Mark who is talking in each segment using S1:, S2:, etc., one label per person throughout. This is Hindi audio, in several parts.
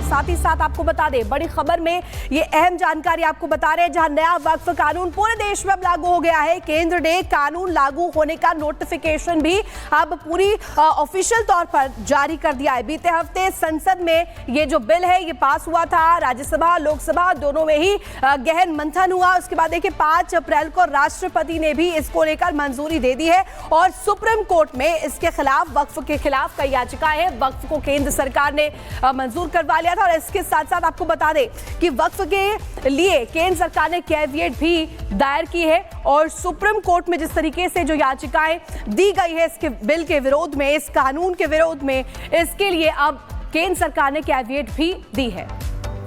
S1: साथ ही साथ आपको बता दें बड़ी खबर में ये अहम जानकारी आपको बता रहे हैं, जहां नया वक्फ कानून पूरे देश में अब लागू हो गया है। केंद्र ने कानून लागू होने का नोटिफिकेशन भी अब पूरी ऑफिशियल तौर पर जारी कर दिया है। बीते हफ्ते संसद में ये जो बिल है ये पास हुआ था, राज्यसभा लोकसभा दोनों में ही गहन मंथन हुआ। उसके बाद देखिए 5 अप्रैल को राष्ट्रपति ने भी इसको लेकर मंजूरी दे दी है और सुप्रीम कोर्ट में इसके खिलाफ, वक्फ के खिलाफ कई याचिका है। वक्फ को केंद्र सरकार ने मंजूर करवा लिया था और इसके साथ साथ आपको बता दें कि वक्फ के लिए केंद्र सरकार ने कैविएट भी दायर की है और सुप्रीम कोर्ट में जिस तरीके से जो याचिकाएं दी गई है इसके बिल के विरोध में, इस कानून के विरोध में, इसके लिए अब केंद्र सरकार ने कैविएट भी दी है।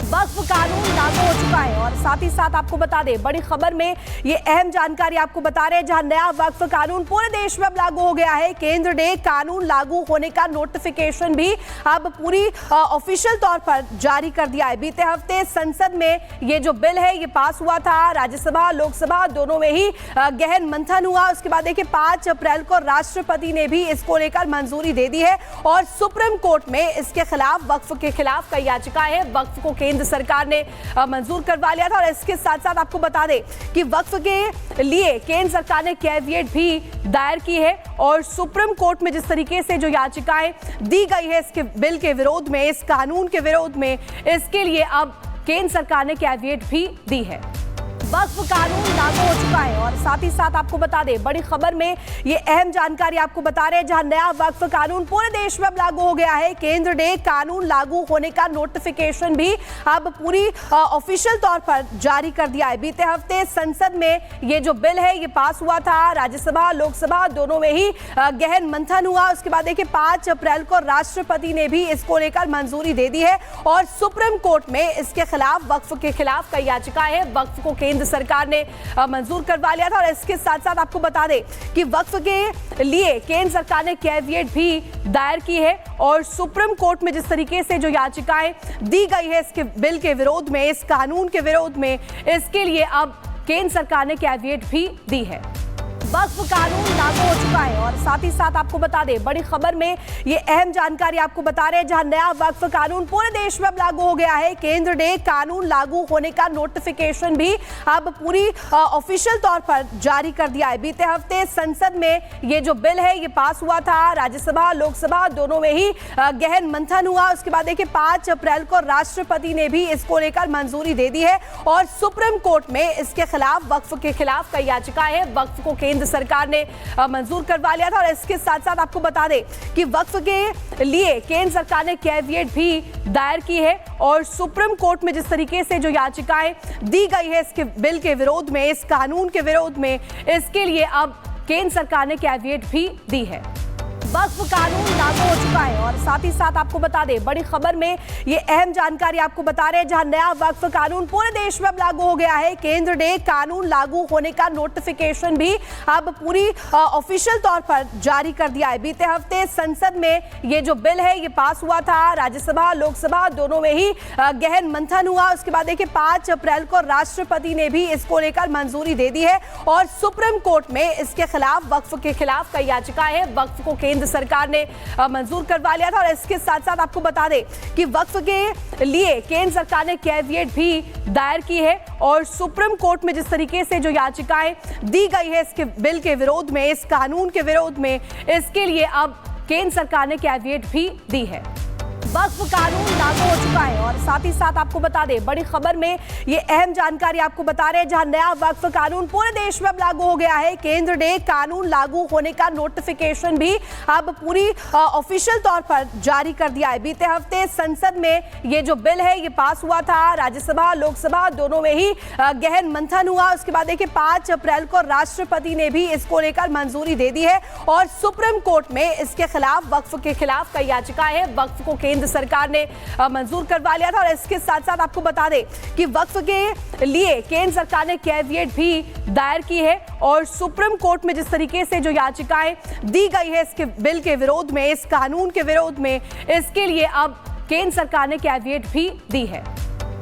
S1: वक्फ कानून लागू हो चुका है और साथ ही साथ आपको बता दें बड़ी खबर में ये अहम जानकारी आपको बता रहे हैं, जहां नया वक्फ कानून पूरे देश में अब लागू हो गया है। केंद्र ने कानून लागू होने का नोटिफिकेशन भी अब पूरी ऑफिशियल तौर पर जारी कर दिया है। बीते हफ्ते संसद में ये जो बिल है ये पास हुआ था, राज्यसभा लोकसभा दोनों में ही गहन मंथन हुआ। उसके बाद देखिए 5 अप्रैल को राष्ट्रपति ने भी इसको लेकर मंजूरी दे दी है और सुप्रीम कोर्ट में इसके खिलाफ, वक्फ के खिलाफ कई याचिका है। वक्फ को केंद्र सरकार ने मंजूर करवा लिया था और इसके साथ साथ आपको बता दें कि वक्फ के लिए केंद्र सरकार ने कैविएट भी दायर की है और सुप्रीम कोर्ट में जिस तरीके से जो याचिकाएं दी गई है इसके बिल के विरोध में, इस कानून के विरोध में, इसके लिए अब केंद्र सरकार ने कैविएट भी दी है। वक्फ कानून लागू हो चुका है और साथ ही साथ आपको बता दें बड़ी खबर में ये अहम जानकारी आपको बता रहे हैं, जहां नया वक्फ कानून पूरे देश में अब लागू हो गया है। केंद्र ने कानून लागू होने का नोटिफिकेशन भी अब पूरी ऑफिशियल तौर पर जारी कर दिया है। बीते हफ्ते संसद में ये जो बिल है ये पास हुआ था, राज्यसभा लोकसभा दोनों में ही गहन मंथन हुआ। उसके बाद देखिए 5 अप्रैल को राष्ट्रपति ने भी इसको लेकर मंजूरी दे दी है और सुप्रीम कोर्ट में इसके खिलाफ, वक्फ के खिलाफ कई याचिका है। वक्फ को केंद्र सरकार ने मंजूर करवा लिया था और इसके साथ साथ आपको बता दें कि वक्फ के लिए केंद्र सरकार ने कैविएट भी दायर की है और सुप्रीम कोर्ट में जिस तरीके से जो याचिकाएं दी गई है इसके बिल के विरोध में, इस कानून के विरोध में, इसके लिए अब केंद्र सरकार ने कैविएट भी दी है। वक्फ कानून लागू हो चुका है और साथ ही साथ आपको बता दें बड़ी खबर में ये अहम जानकारी आपको बता रहे हैं, जहां नया वक्फ कानून पूरे देश में अब लागू हो गया है। केंद्र ने कानून लागू होने का नोटिफिकेशन भी अब पूरी ऑफिशियल तौर पर जारी कर दिया है। बीते हफ्ते संसद में ये जो बिल है ये पास हुआ था, राज्यसभा लोकसभा दोनों में ही गहन मंथन हुआ। उसके बाद देखिए 5 अप्रैल को राष्ट्रपति ने भी इसको लेकर मंजूरी दे दी है और सुप्रीम कोर्ट में इसके खिलाफ, वक्फ के खिलाफ कई याचिका है। वक्फ को केंद्र सरकार ने मंजूर करवा लिया था और इसके साथ साथ आपको बता दें कि वक्फ के लिए केंद्र सरकार ने कैविएट भी दायर की है और सुप्रीम कोर्ट में जिस तरीके से जो याचिकाएं दी गई है इसके बिल के विरोध में, इस कानून के विरोध में, इसके लिए अब केंद्र सरकार ने कैविएट भी दी है। वक्फ कानून लागू हो चुका है और साथ ही साथ आपको बता दें बड़ी खबर में ये अहम जानकारी आपको बता रहे हैं, जहां नया वक्फ कानून पूरे देश में अब लागू हो गया है। केंद्र ने कानून लागू होने का नोटिफिकेशन भी अब पूरी ऑफिशियल तौर पर जारी कर दिया है। बीते हफ्ते संसद में ये जो बिल है ये पास हुआ था, राज्यसभा लोकसभा दोनों में ही गहन मंथन हुआ। उसके बाद देखिए 5 अप्रैल को राष्ट्रपति ने भी इसको लेकर मंजूरी दे दी है और सुप्रीम कोर्ट में इसके खिलाफ, वक्फ के खिलाफ कई याचिका है। वक्फ को केंद्र सरकार ने मंजूर करवा लिया था और इसके साथ साथ आपको बता दें कि वक्फ के लिए केंद्र सरकार ने कैविएट भी दायर की है और सुप्रीम कोर्ट में जिस तरीके से जो याचिकाएं दी गई है इसके बिल के विरोध में, इस कानून के विरोध में, इसके लिए अब केंद्र सरकार ने कैविएट भी दी है। वक्फ कानून लागू हो चुका है और साथ ही साथ आपको बता दें बड़ी खबर में ये अहम जानकारी आपको बता रहे हैं, जहां नया वक्फ कानून पूरे देश में अब लागू हो गया है। केंद्र ने कानून लागू होने का नोटिफिकेशन भी अब पूरी ऑफिशियल तौर पर जारी कर दिया है। बीते हफ्ते संसद में ये जो बिल है ये पास हुआ था, राज्यसभा लोकसभा दोनों में ही गहन मंथन हुआ। उसके बाद देखिए 5 अप्रैल को राष्ट्रपति ने भी इसको लेकर मंजूरी दे दी है और सुप्रीम कोर्ट में इसके खिलाफ, वक्फ के खिलाफ कई याचिका है। वक्फ को केंद्र सरकार ने मंजूर करवा लिया था और इसके साथ साथ आपको बता दें कि वक्फ के लिए केंद्र सरकार ने कैविएट भी दायर की है और सुप्रीम कोर्ट में जिस तरीके से जो याचिकाएं दी गई है इसके बिल के विरोध में, इस कानून के विरोध में, इसके लिए अब केंद्र सरकार ने कैविएट भी दी है।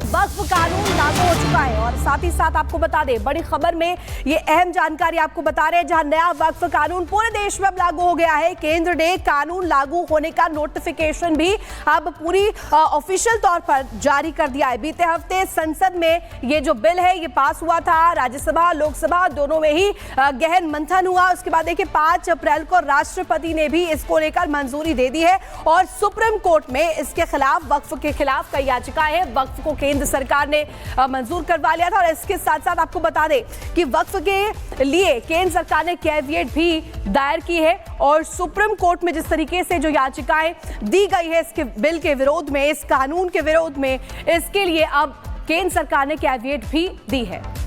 S1: वक्फ कानून लागू हो चुका है। और साथ ही साथ आपको बता दें, बड़ी खबर में ये अहम जानकारी आपको बता रहे हैं, जहां नया वक्फ कानून पूरे देश में अब लागू हो गया है। केंद्र ने कानून लागू होने का नोटिफिकेशन भी अब पूरी ऑफिशियल तौर पर जारी कर दिया है। बीते हफ्ते संसद में ये जो बिल है ये पास हुआ था, राज्यसभा लोकसभा दोनों में ही गहन मंथन हुआ। उसके बाद देखिए 5 अप्रैल को राष्ट्रपति ने भी इसको लेकर मंजूरी दे दी है और सुप्रीम कोर्ट में इसके खिलाफ, वक्फ के खिलाफ कई याचिका है। वक्फ को केंद्र सरकार ने मंजूर करवा लिया था और इसके साथ साथ आपको बता दें कि वक्फ के लिए केंद्र सरकार ने कैविएट भी दायर की है और सुप्रीम कोर्ट में जिस तरीके से जो याचिकाएं दी गई है इसके बिल के विरोध में, इस कानून के विरोध में, इसके लिए अब केंद्र सरकार ने कैविएट भी दी है।